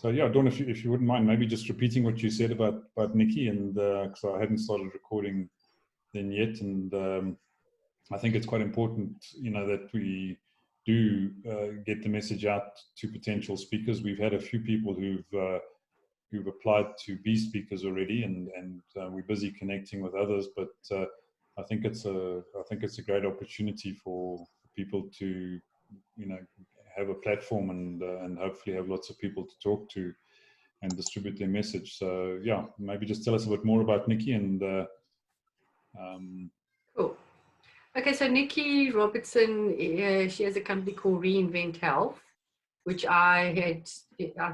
So yeah, Dawn, if you wouldn't mind, maybe just repeating what you said about Nikki, and because I hadn't started recording then yet, and I think it's quite important, that we do get the message out to potential speakers. We've had a few people who've applied to be speakers already, and we're busy connecting with others. But I think it's a great opportunity for people to, have a platform and hopefully have lots of people to talk to and distribute their message. So yeah, maybe just tell us a bit more about Nikki and. Cool. Okay, so Nikki Robertson, she has a company called Reinvent Health, which I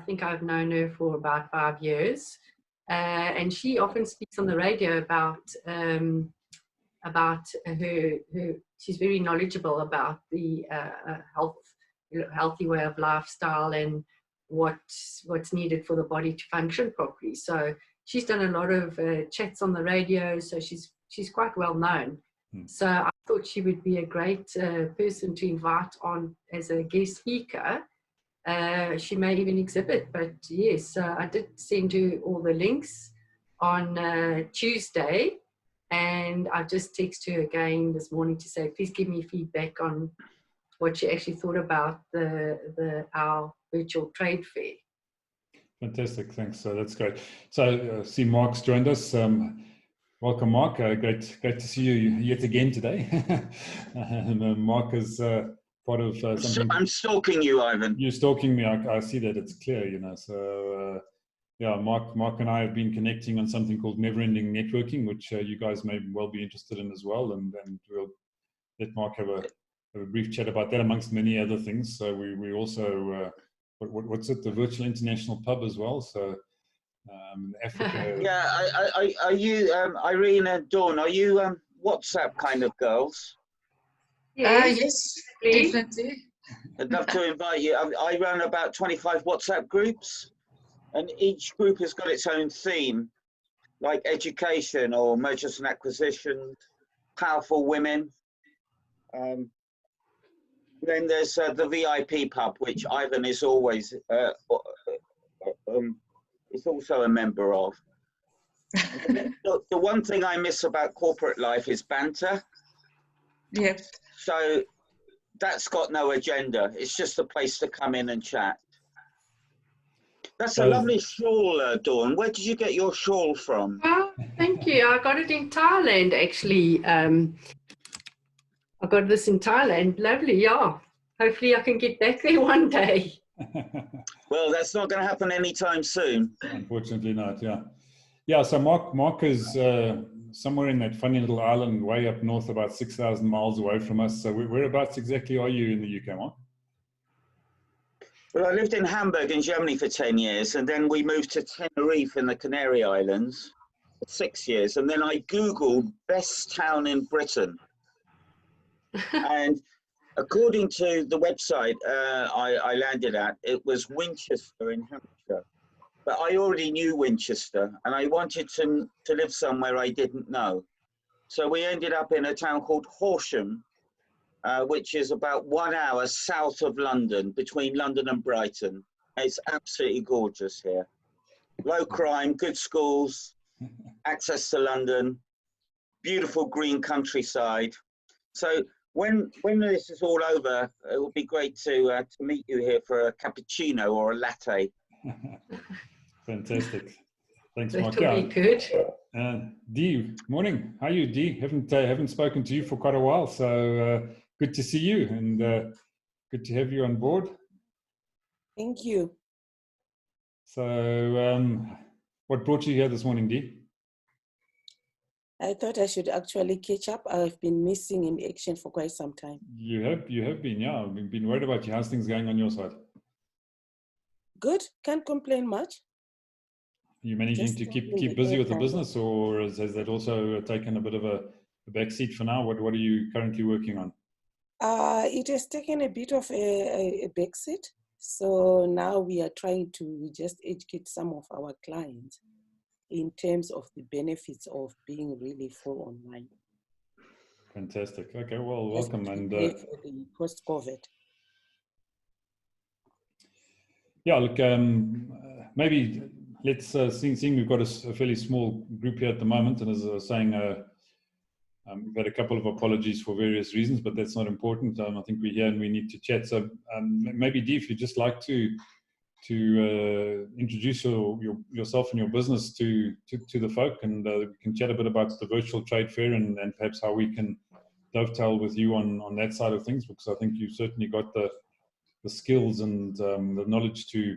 think I've known her for about 5 years. And she often speaks on the radio about her, she's very knowledgeable about the healthy way of lifestyle and what's needed for the body to function properly. So she's done a lot of chats on the radio, so she's quite well known. So I thought she would be a great person to invite on as a guest speaker. She may even exhibit, but yes, I did send her all the links on Tuesday, and I just texted her again this morning to say, please give me feedback on what she actually thought about our virtual trade fair. Fantastic, thanks. That's great. So see, Mark's joined us. Welcome, Mark. Great to see you yet again today. And Mark is part of something. I'm stalking you, Ivan. You're stalking me. I see that, it's clear, So yeah, Mark and I have been connecting on something called Never Ending Networking, which you guys may well be interested in as well. And we'll let Mark have a brief chat about that, amongst many other things. So we also what's it? The Virtual International Pub as well. So. Africa. Yeah, are you, Irene and Dawn, are you WhatsApp kind of girls? Yes, definitely. I'd love to invite you. I run about 25 WhatsApp groups, and each group has got its own theme, like education or mergers and acquisitions, powerful women. Then there's the VIP pub, which Ivan is always is also a member of. The one thing I miss about corporate life is banter. Yep. So that's got no agenda. It's just a place to come in and chat. That's a lovely shawl, Dawn. Where did you get your shawl from? Oh, thank you. I got it in Thailand, actually. I got this in Thailand. Lovely, yeah. Hopefully I can get back there one day. Well, that's not going to happen anytime soon. Unfortunately not, yeah. Yeah, so Mark is somewhere in that funny little island way up north, about 6,000 miles away from us. So whereabouts exactly are you in the UK, Mark? Well, I lived in Hamburg in Germany for 10 years, and then we moved to Tenerife in the Canary Islands for 6 years. And then I Googled best town in Britain. And according to the website I landed at, it was Winchester in Hampshire. But I already knew Winchester, and I wanted to live somewhere I didn't know. So we ended up in a town called Horsham, which is about 1 hour south of London, between London and Brighton. It's absolutely gorgeous here. Low crime, good schools, access to London, beautiful green countryside. So when this is all over, it would be great to meet you here for a cappuccino or a latte. Fantastic. Thanks, Mark. That'll be good. Dee, morning. How are you, Dee? Haven't spoken to you for quite a while, so good to see you and good to have you on board. Thank you. So what brought you here this morning, Dee? I thought I should actually catch up. I've been missing in action for quite some time. You have been, yeah. I've been worried about you. How's things going on your side? Good. Can't complain much. Are you managing to keep busy with the business, or has that also taken a bit of a back seat for now? What are you currently working on? It has taken a bit of a back seat. So now we are trying to just educate some of our clients in terms of the benefits of being really full online. Fantastic. Okay, well, welcome. And post-COVID. yeah, look, maybe let's, seeing we've got a fairly small group here at the moment, and as I was saying, we've had a couple of apologies for various reasons, but that's not important. I think we're here and we need to chat. So maybe Dee, if you'd just like to introduce yourself and your business to the folk, and we can chat a bit about the virtual trade fair and perhaps how we can dovetail with you on that side of things, because I think you've certainly got the skills and the knowledge to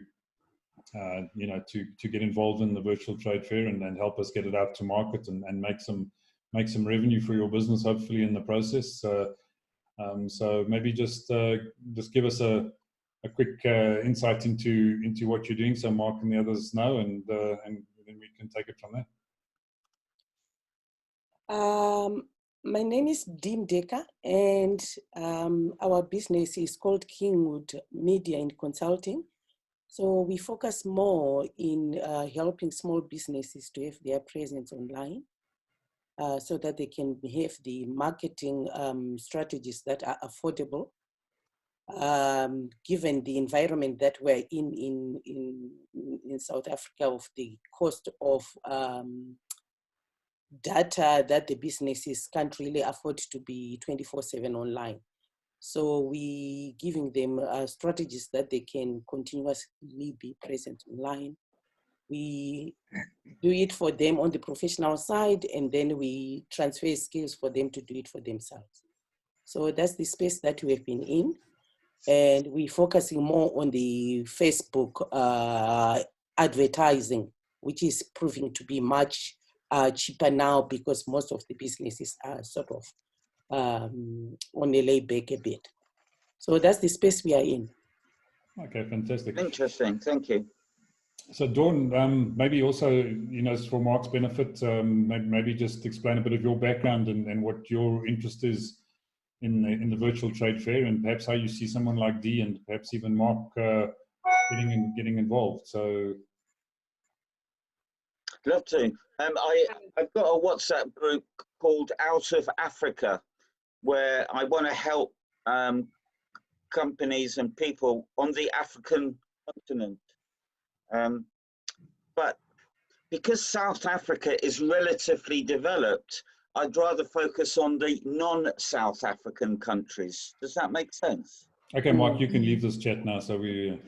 get involved in the virtual trade fair and help us get it out to market and make some revenue for your business, hopefully, in the process. So maybe just give us a quick insight into what you're doing, so Mark and the others know, and then we can take it from there. My name is Dean Decker, and our business is called Kingwood Media and Consulting. So we focus more in helping small businesses to have their presence online, so that they can have the marketing strategies that are affordable, given the environment that we're in South Africa, of the cost of data that the businesses can't really afford to be 24/7 online. So we giving them strategies that they can continuously be present online. We do it for them on the professional side, and then we transfer skills for them to do it for themselves. So that's the space that we have been in. And we're focusing more on the Facebook advertising, which is proving to be much cheaper now, because most of the businesses are sort of on a layback a bit. So that's the space we are in. Okay, fantastic. Interesting, thank you. So Dawn, maybe also, for Mark's benefit, maybe just explain a bit of your background and what your interest is in the virtual trade fair, and perhaps how you see someone like Dee and perhaps even Mark getting involved. So, love to. I've got a WhatsApp group called Out of Africa, where I want to help companies and people on the African continent. But because South Africa is relatively developed, I'd rather focus on the non-South African countries. Does that make sense? Okay, Mark, you can leave this chat now. So we.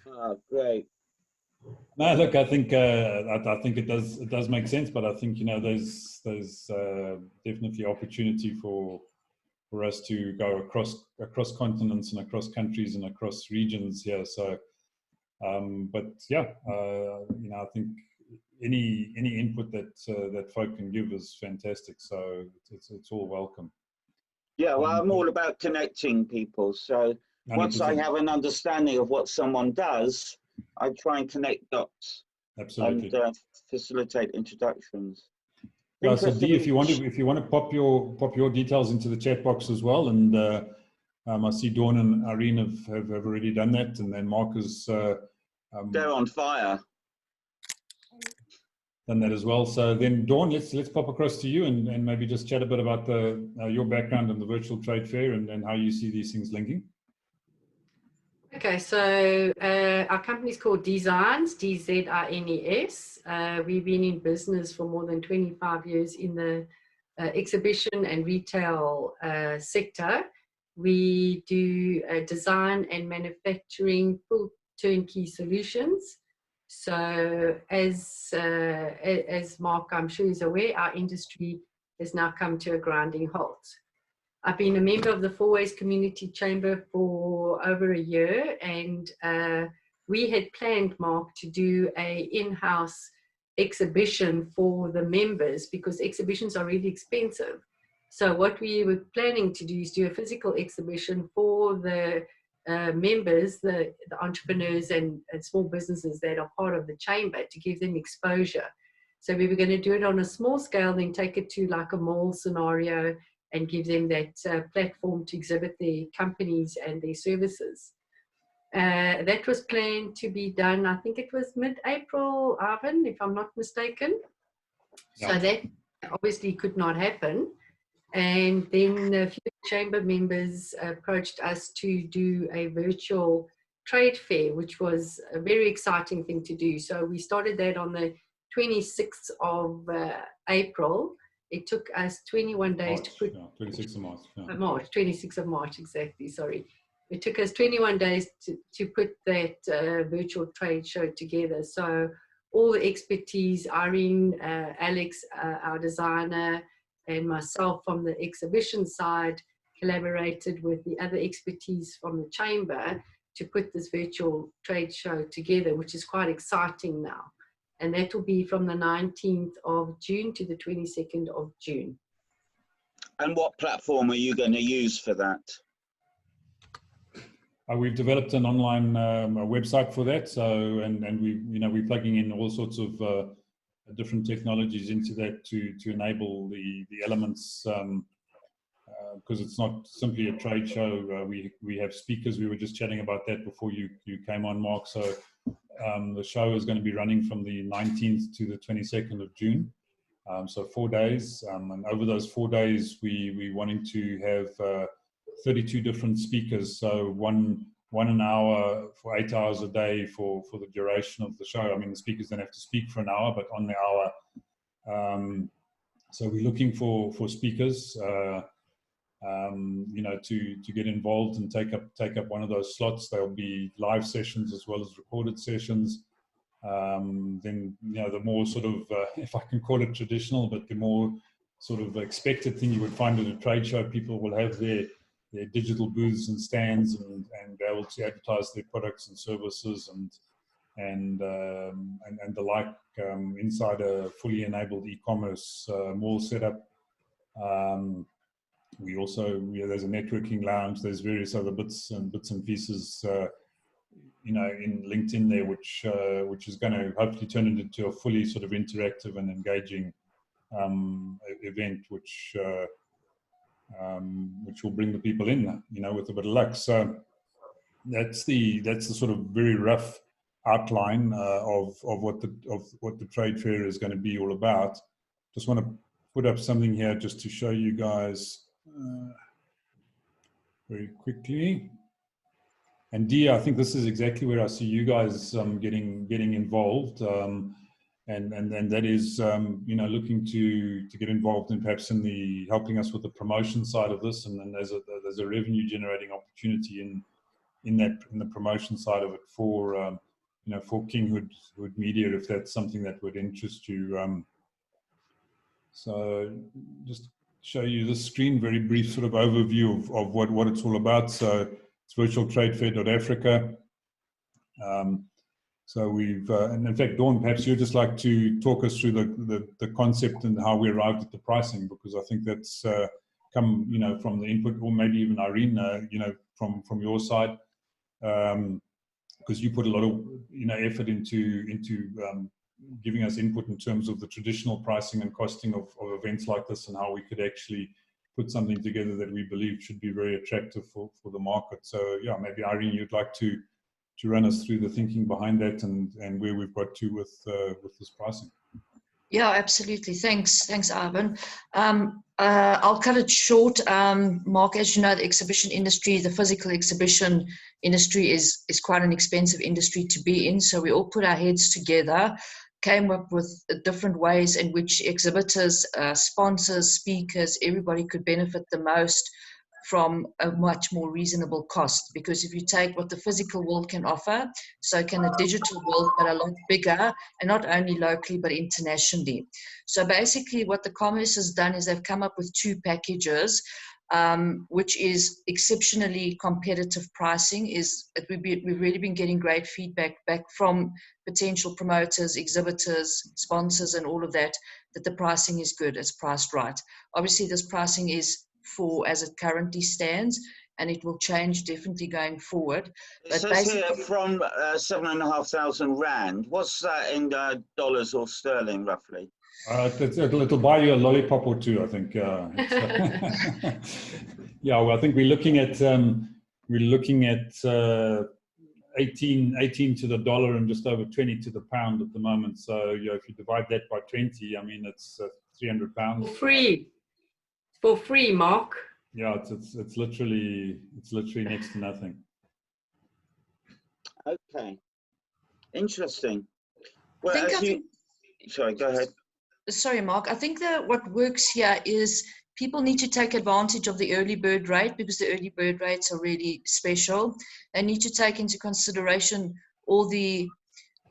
Oh, great. No, look, I think it does make sense, but I think there's definitely opportunity for us to go across continents and across countries and across regions here. So, but yeah, I think any input that folk can give is fantastic. So it's all welcome. Yeah, well, I'm all about connecting people. So 100%. Once I have an understanding of what someone does, I try and connect dots. Absolutely. And facilitate introductions. Yeah, so Dee, if you want to pop your details into the chat box as well, and I see Dawn and Irene have already done that, and then Mark is they're on fire. Done that as well. So then Dawn, let's pop across to you and maybe just chat a bit about your background in the virtual trade fair and how you see these things linking. Okay, so our company is called Designs, D-Z-I-N-E-S. We've been in business for more than 25 years in the exhibition and retail sector. We do design and manufacturing full turnkey solutions. So as Mark, I'm sure, is aware, our industry has now come to a grinding halt. I've been a member of the Four Ways Community Chamber for over a year, and we had planned, Mark, to do an in-house exhibition for the members, because exhibitions are really expensive. So what we were planning to do is do a physical exhibition for the members, the entrepreneurs and small businesses that are part of the chamber, to give them exposure. So we were going to do it on a small scale, then take it to like a mall scenario and give them that platform to exhibit their companies and their services. That was planned to be done, I think it was mid-April, Arvin, if I'm not mistaken. Yeah. So that obviously could not happen. And then a few chamber members approached us to do a virtual trade fair, which was a very exciting thing to do. So we started that on the 26th of April. It took us 21 days March, to put... yeah, 26th of March. Yeah. March, 26th of March, exactly, sorry. It took us 21 days to put that virtual trade show together. So all the expertise, Irene, Alex, our designer, and myself from the exhibition side collaborated with the other expertise from the chamber to put this virtual trade show together, which is quite exciting now. And that will be from the 19th of June to the 22nd of June. And what platform are you going to use for that? We've developed an online website for that. So, and we're plugging in all sorts of different technologies into that to enable the elements, because it's not simply a trade show. We have speakers. We were just chatting about that before you came on, Mark. So the show is going to be running from the 19th to the 22nd of June. So 4 days, and over those 4 days, we wanting to have 32 different speakers. So one an hour for 8 hours a day for the duration of the show. I mean, the speakers don't have to speak for an hour, but on the hour. So we're looking for speakers, you know, to get involved and take up one of those slots. There'll be live sessions as well as recorded sessions. Then, you know, the more sort of, if I can call it traditional, but the more sort of expected thing you would find at a trade show, people will have their digital booths and stands and be able to advertise their products and services and the like, inside a fully enabled e-commerce mall setup. We also, there's a networking lounge, there's various other bits and pieces, you know, in LinkedIn there, which is going to hopefully turn it into a fully sort of interactive and engaging event, which will bring the people in, you know, with a bit of luck. So that's the sort of very rough outline of what the trade fair is going to be all about. Just want to put up something here just to show you guys very quickly. And Dia, I think this is exactly where I see you guys getting involved, and that is, you know, looking to get involved in perhaps in the helping us with the promotion side of this, and then there's a revenue generating opportunity in the promotion side of it for you know, for Kinghood Media, if that's something that would interest you. So just show you this screen, very brief sort of overview of what it's all about. So it's virtual Trade Fair.africa. So we've, and in fact, Dawn, perhaps you'd just like to talk us through the concept and how we arrived at the pricing, because I think that's come, you know, from the input, or maybe even Irene, you know, from your side, because you put a lot of, you know, effort into giving us input in terms of the traditional pricing and costing of events like this, and how we could actually put something together that we believe should be very attractive for the market. So yeah, maybe Irene, you'd like to run us through the thinking behind that and where we've got to with this pricing. Yeah, absolutely. Thanks, Ivan. I'll cut it short. Mark, as you know, the exhibition industry, the physical exhibition industry is quite an expensive industry to be in. So we all put our heads together, came up with different ways in which exhibitors, sponsors, speakers, everybody could benefit the most from a much more reasonable cost. Because if you take what the physical world can offer, so can the digital world, but a lot bigger, and not only locally but internationally. So basically what the Commerce has done is they've come up with two packages, which is exceptionally competitive pricing. We've really been getting great feedback back from potential promoters, exhibitors, sponsors, and all of that the pricing is good, it's priced right. Obviously this pricing is for as it currently stands, and it will change definitely going forward. It says here from 7,500 Rand. What's that in dollars or sterling roughly? It'll buy you a lollipop or two, I think. Yeah, well, I think we're looking at 18 to the dollar and just over 20 to the pound at the moment. So you know, if you divide that by 20, I mean it's 300 pounds. For free, Mark. Yeah, it's literally next to nothing. Okay. Interesting. Well, I as think you, sorry, go ahead. Sorry, Mark. I think that what works here is people need to take advantage of the early bird rate, because the early bird rates are really special. They need to take into consideration all the,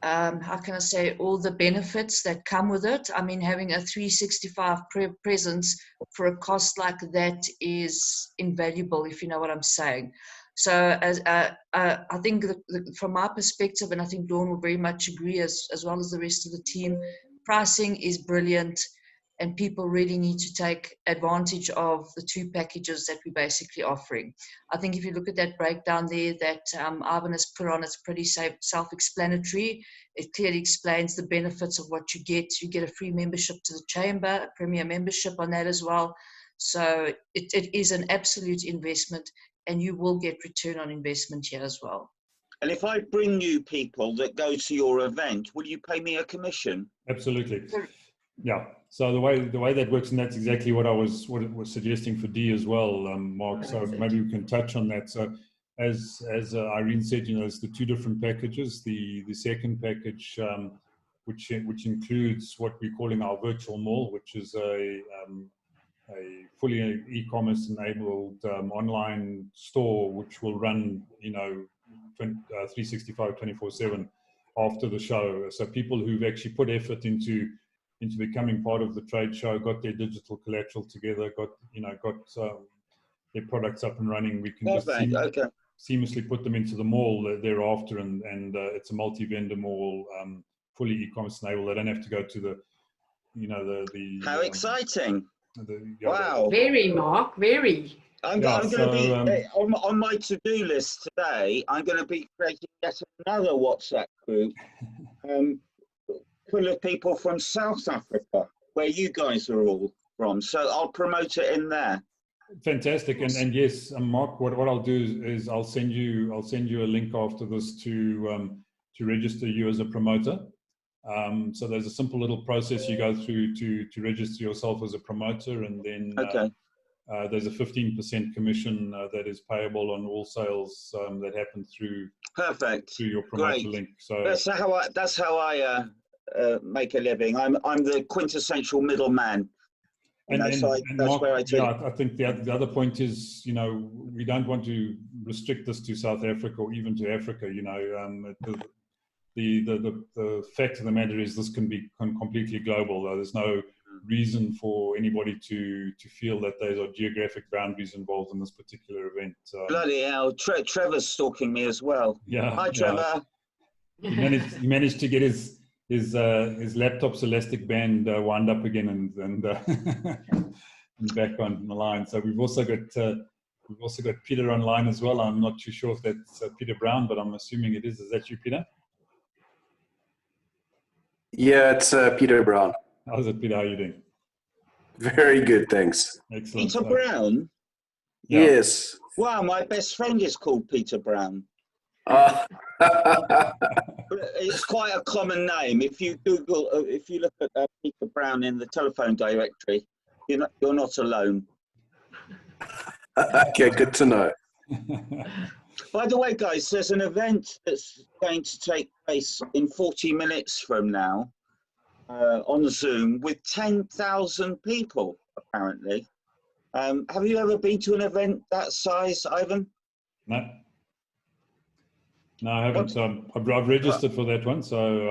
how can I say, all the benefits that come with it. I mean, having a 365 presence for a cost like that is invaluable, if you know what I'm saying. So as I think from my perspective, and I think Dawn will very much agree, as well as the rest of the team, pricing is brilliant, and people really need to take advantage of the two packages that we're basically offering. I think if you look at that breakdown there that Ivan has put on, it's pretty self-explanatory. It clearly explains the benefits of what you get. You get a free membership to the chamber, a premier membership on that as well. So it is an absolute investment, and you will get return on investment here as well. And if I bring you people that go to your event, will you pay me a commission? Absolutely. Yeah. So the way that works, and that's exactly what I was suggesting for D as well, Mark. So maybe we can touch on that. So as Irene said, you know, it's the two different packages. The second package, which includes what we're calling our virtual mall, which is a fully e-commerce enabled online store, which will run, you know, 365 24/7 after the show. So people who've actually put effort into becoming part of the trade show, got their digital collateral together, got their products up and running, we can just seamlessly put them into the mall thereafter, and it's a multi-vendor mall, fully e-commerce enabled. They don't have to go to the, you know, the how exciting. Wow. Very, Mark, very. I'm going to be, on my to-do list today, I'm going to be creating yet another WhatsApp group full of people from South Africa, where you guys are all from. So I'll promote it in there. Fantastic. And yes, Mark, what I'll do is I'll send you a link after this to register you as a promoter. So there's a simple little process you go through to register yourself as a promoter, and then there's a 15% commission that is payable on all sales that happen through your promoter link. So that's how I make a living. I'm the quintessential middleman. That's where I take. Yeah, I think the other point is, you know, we don't want to restrict this to South Africa or even to Africa. You know, the fact of the matter is this can be completely global. There's no reason for anybody to feel that there are geographic boundaries involved in this particular event. Bloody hell, Trevor's stalking me as well. Yeah. Hi, Trevor. He managed to get his laptop's elastic band wound up again and back on the line. So we've also got Peter online as well. I'm not too sure if that's Peter Brown, but I'm assuming it is. Is that you, Peter? Yeah, it's Peter Brown. How's it, Peter? How are you doing? Very good, thanks. Excellent. Peter Brown? Yeah. Yes. Wow, my best friend is called Peter Brown. It's quite a common name. If you Google, if you look at Peter Brown in the telephone directory, you're not alone. Okay, good to know. By the way, guys, there's an event that's going to take place in 40 minutes from now on Zoom with 10,000 people, apparently. Have you ever been to an event that size, Ivan? No, I haven't. I've registered for that one, so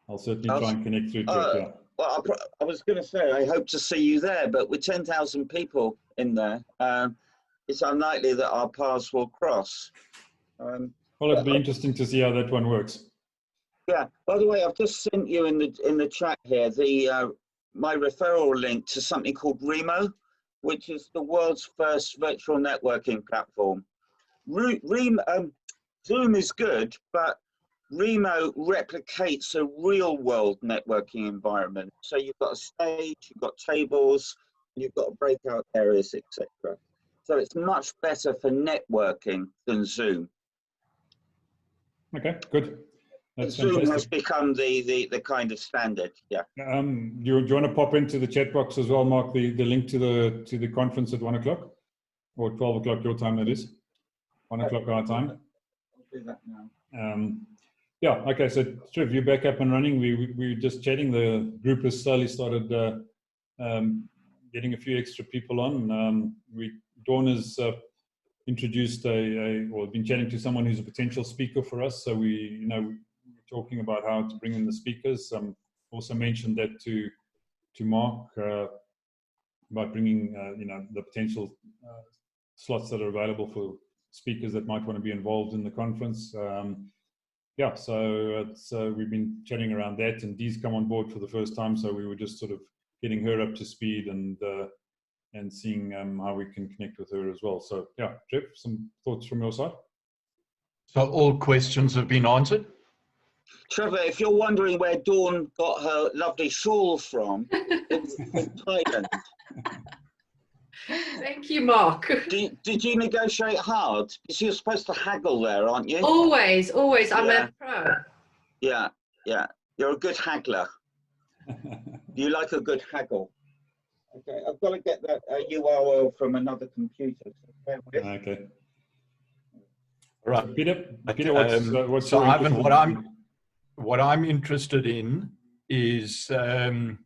I'll certainly try and connect through to it. Yeah. Well, I was going to say I hope to see you there, but with 10,000 people in there, it's unlikely that our paths will cross. Well, it'd be interesting to see how that one works. Yeah. By the way, I've just sent you in the chat here my referral link to something called Remo, which is the world's first virtual networking platform. Zoom is good, but Remo replicates a real-world networking environment. So you've got a stage, you've got tables, you've got breakout areas, etc. So it's much better for networking than Zoom. Okay, good. That's Zoom fantastic. has become the kind of standard. Yeah. Do you want to pop into the chat box as well, Mark, the link to the conference at 1 o'clock or 12 o'clock your time? That is 1 o'clock our time. Do that now. Yeah, okay, so Trev, you're back up and running. We were just chatting. The group has slowly started getting a few extra people on. Dawn has introduced or been chatting to someone who's a potential speaker for us. So we're talking about how to bring in the speakers. Also mentioned that to Mark about bringing the potential slots that are available for speakers that might want to be involved in the conference. Yeah, so we've been chatting around that, and Dee's come on board for the first time, so we were just sort of getting her up to speed and seeing how we can connect with her as well. So yeah, Trev, some thoughts from your side? So all questions have been answered? Trevor, if you're wondering where Dawn got her lovely shawl from, it's in Thailand. Thank you, Mark. Did you negotiate hard? Because you're supposed to haggle there, aren't you? Always. I'm a pro. Yeah. You're a good haggler. You like a good haggle. Okay, I've got to get that URL from another computer. Okay. Right. Peter, what's so your Ivan, interest what I'm interested in is the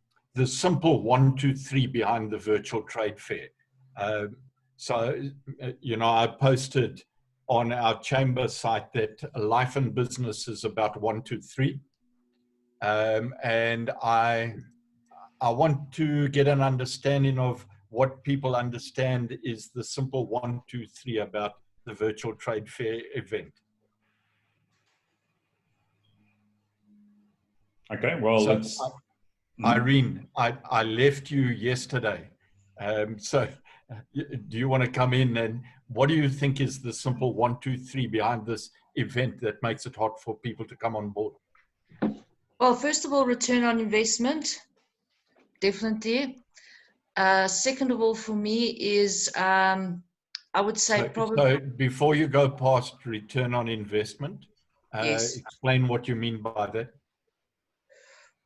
simple 1, 2, 3 behind the virtual trade fair. I posted on our chamber site that life and business is about 1, 2, 3. And I want to get an understanding of what people understand is the simple 1, 2, 3 about the virtual trade fair event. Okay, well, so let's... Irene, I left you yesterday. So do you want to come in, and what do you think is the simple 1, 2, 3 behind this event that makes it hard for people to come on board? Well, first of all, return on investment, definitely. Second of all, for me is, I would say probably... So before you go past return on investment, yes. Explain what you mean by that.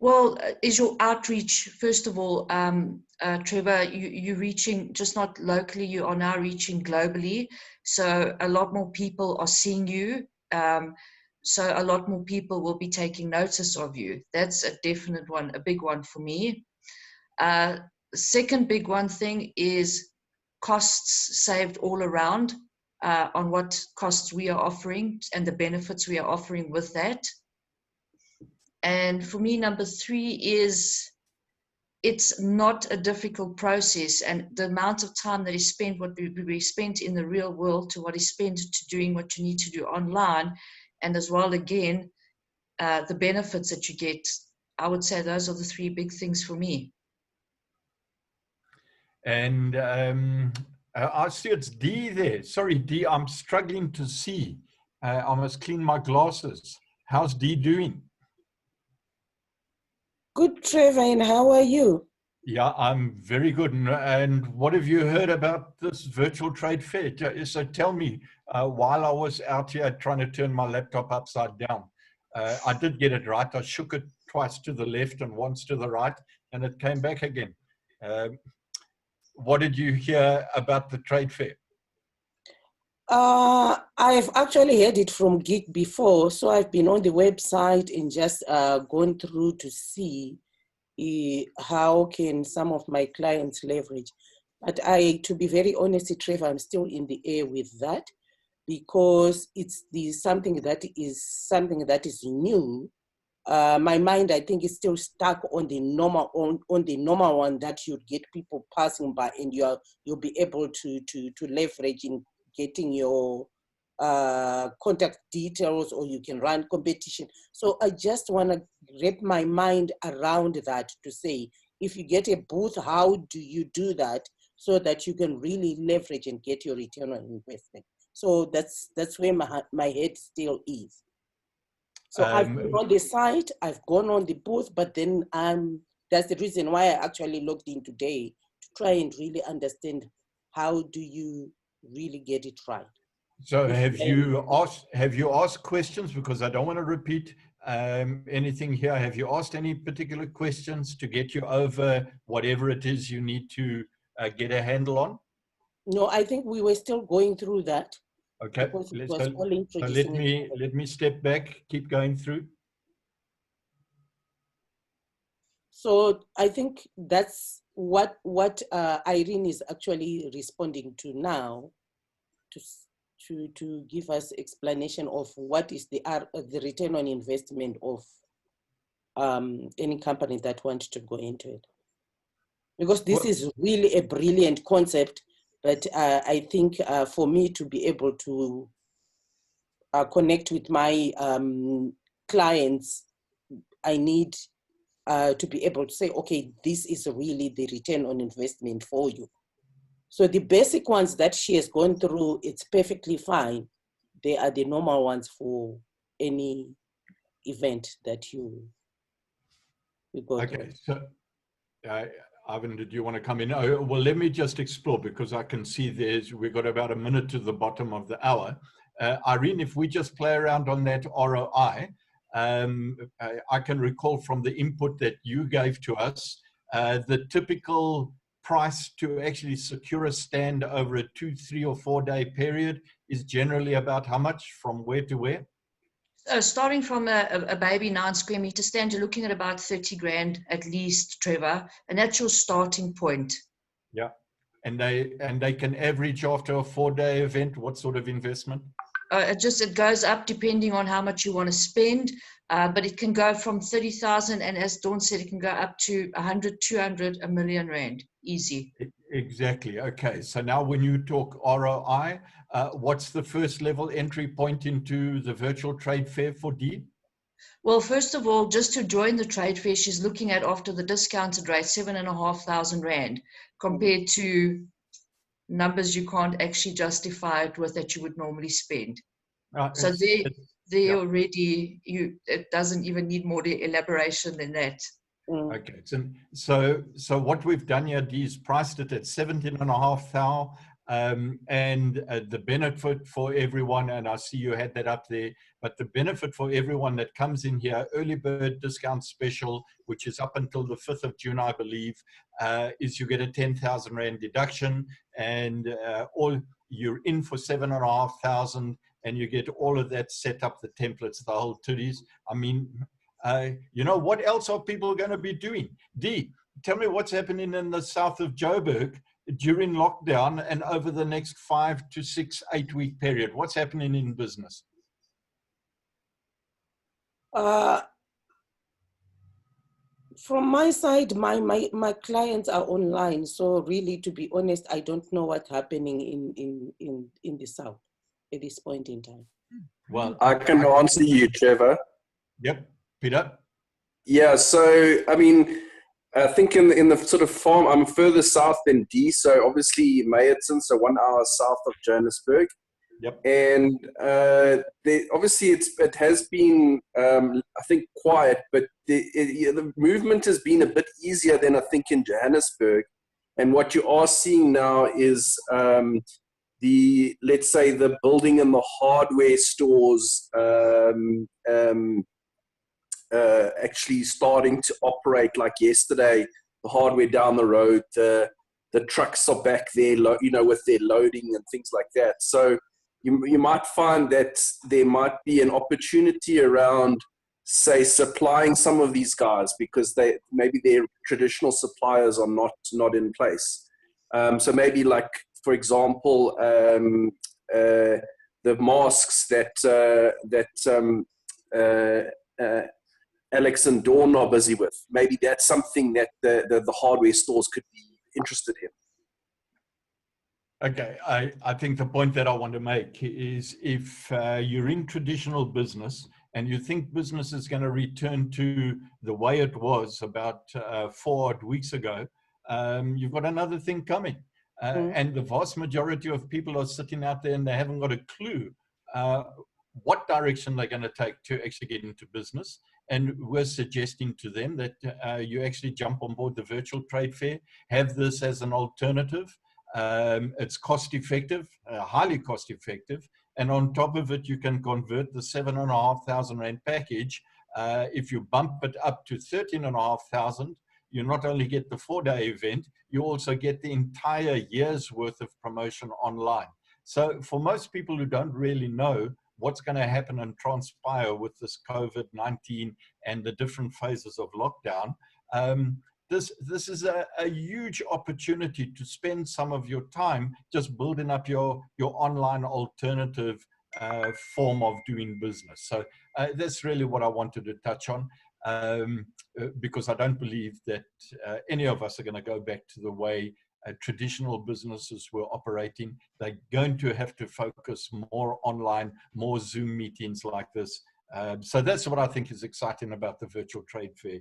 Well, is your outreach, first of all, Trevor, you're reaching just not locally, you are now reaching globally. So a lot more people are seeing you. So a lot more people will be taking notice of you. That's a definite one, a big one for me. The second big one thing is costs saved all around on what costs we are offering and the benefits we are offering with that. And for me, number 3 is it's not a difficult process, and the amount of time that is spent, what we spent in the real world to what is spent to doing what you need to do online, and as well, again, the benefits that you get. I would say those are the 3 big things for me. And I see it's Dee there. Sorry, Dee, I'm struggling to see. I must clean my glasses. How's Dee doing? Good, Trevor, and how are you? Yeah, I'm very good. And what have you heard about this virtual trade fair? So tell me, while I was out here trying to turn my laptop upside down, I did get it right. I shook it twice to the left and once to the right, and it came back again. What did you hear about the trade fair? I've actually heard it from Geek before, so I've been on the website and just gone through to see how can some of my clients leverage. But to be very honest, Trevor, I'm still in the air with that because it's something that is new. My mind, I think, is still stuck on the normal one that you'd get people passing by, and you'll be able to leverage in getting your contact details, or you can run competition. So I just want to wrap my mind around that to say, if you get a booth, how do you do that so that you can really leverage and get your return on investment? So that's where my head still is. So I've been on the site, I've gone on the booth, but then that's the reason why I actually logged in today to try and really understand how do you really get it right. So have you asked questions? Because I don't want to repeat anything here. Have you asked any particular questions to get you over whatever it is you need to get a handle on? No, I think we were still going through that. Okay. because it Let's was go. all So introducing it. let me step back. Keep going through. So I think that's what Irene is actually responding to now, to give us explanation of what is the return on investment of any company that wants to go into it. Because this is really a brilliant concept, but I think for me to be able to connect with my clients, I need to be able to say, okay, this is really the return on investment for you. So the basic ones that she has gone through, it's perfectly fine. They are the normal ones for any event that you go through. Okay. So, Ivan, did you want to come in? Oh, well, let me just explore, because I can see we've got about a minute to the bottom of the hour. Irene, if we just play around on that ROI, I can recall from the input that you gave to us, the typical price to actually secure a stand over a 2, 3, or 4 day period is generally about how much, from where to where? Starting from a baby 9 square meter stand, you're looking at about 30 grand at least, Trevor, and that's your starting point. Yeah. And they can average after a 4 day event, what sort of investment? It goes up depending on how much you want to spend, but it can go from 30,000, and as Dawn said, it can go up to 100, 200, a million rand, easy. Exactly. Okay. So now when you talk ROI, what's the first level entry point into the virtual trade fair for Dee? Well, first of all, just to join the trade fair, she's looking at, after the discounted rate, 7,500 rand, compared to numbers you can't actually justify it with that you would normally spend. So they already, it doesn't even need more elaboration than that. Okay, so what we've done here, Dee, is priced it at 17,500, and the benefit for everyone, and I see you had that up there, but the benefit for everyone that comes in here, early bird discount special, which is up until the 5th of June, I believe, is you get a 10,000 Rand deduction, and all you're in for 7,500, and you get all of that set up, the templates, the whole toodies. I mean, you know, what else are people going to be doing? Dee, tell me what's happening in the south of Joburg during lockdown and over the next 5 to 6, 8 week period. What's happening in business? From my side, my clients are online. So really, to be honest, I don't know what's happening in the south at this point in time. Well, I can answer you, Trevor. Yep. Peter? Yeah, so, I mean, I think in the sort of farm, I'm further south than D, so obviously Meyerton, so 1 hour south of Johannesburg. Yep. And obviously it has been, I think, quiet, but the movement has been a bit easier than I think in Johannesburg. And what you are seeing now is let's say the building and the hardware stores actually starting to operate. Like yesterday, the hardware down the road, the trucks are back there, you know, with their loading and things like that. So you might find that there might be an opportunity around, say, supplying some of these guys because maybe their traditional suppliers are not in place. So maybe, like, for example, the masks that Alex and Dawn are busy with. Maybe that's something that the hardware stores could be interested in. Okay, I think the point that I want to make is if you're in traditional business and you think business is going to return to the way it was about 4 odd weeks ago, you've got another thing coming. And the vast majority of people are sitting out there and they haven't got a clue what direction they're going to take to actually get into business. And we're suggesting to them that you actually jump on board the virtual trade fair, have this as an alternative. It's cost effective, highly cost effective. And on top of it, you can convert the 7,500 Rand package. If you bump it up to 13,500, you not only get the 4-day event, you also get the entire year's worth of promotion online. So for most people who don't really know what's going to happen and transpire with this COVID-19 and the different phases of lockdown, this is a huge opportunity to spend some of your time just building up your online alternative form of doing business. So that's really what I wanted to touch on, because I don't believe that any of us are going to go back to the way traditional businesses were operating. They're going to have to focus more online, more Zoom meetings like this. So that's what I think is exciting about the virtual trade fair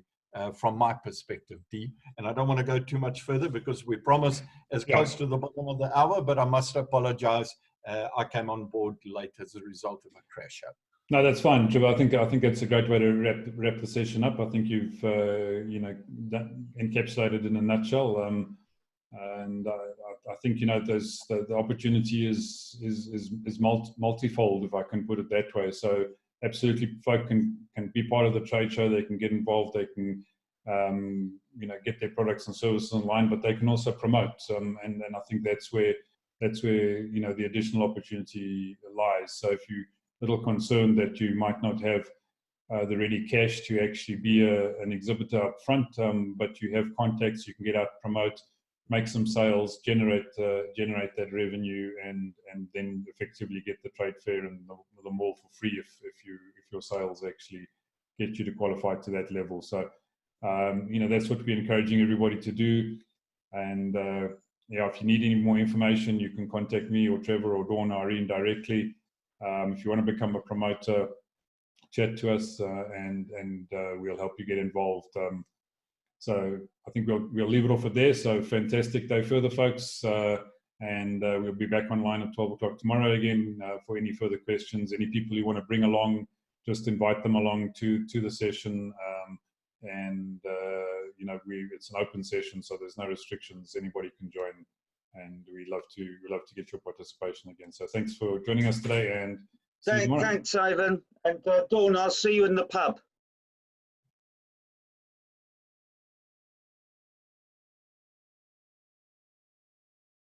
from my perspective, Dee. And I don't want to go too much further because we promised as close to the bottom of the hour, but I must apologize. I came on board late as a result of a crash out. No, that's fine, Trevor. I think that's a great way to wrap the session up. I think you've encapsulated in a nutshell. And I think there's the opportunity is multifold, if I can put it that way. So absolutely, folk can be part of the trade show. They can get involved. They can get their products and services online, but they can also promote. And I think that's where the additional opportunity lies. So if you're a little concerned that you might not have the ready cash to actually be an exhibitor up front, but you have contacts, you can get out, promote, make some sales, generate that revenue, and then effectively get the trade fair and the mall for free if your sales actually get you to qualify to that level. So that's what we're encouraging everybody to do. And if you need any more information, you can contact me or Trevor or Dawn or Irene directly. If you want to become a promoter, chat to us and we'll help you get involved. So I think we'll leave it off at there. So fantastic day further, folks. And we'll be back online at 12 o'clock tomorrow again for any further questions. Any people you want to bring along, just invite them along to the session. It's an open session, so there's no restrictions. Anybody can join, and we love to get your participation again. So thanks for joining us today, and see you tomorrow. Thanks, Ivan. And Dawn, I'll see you in the pub.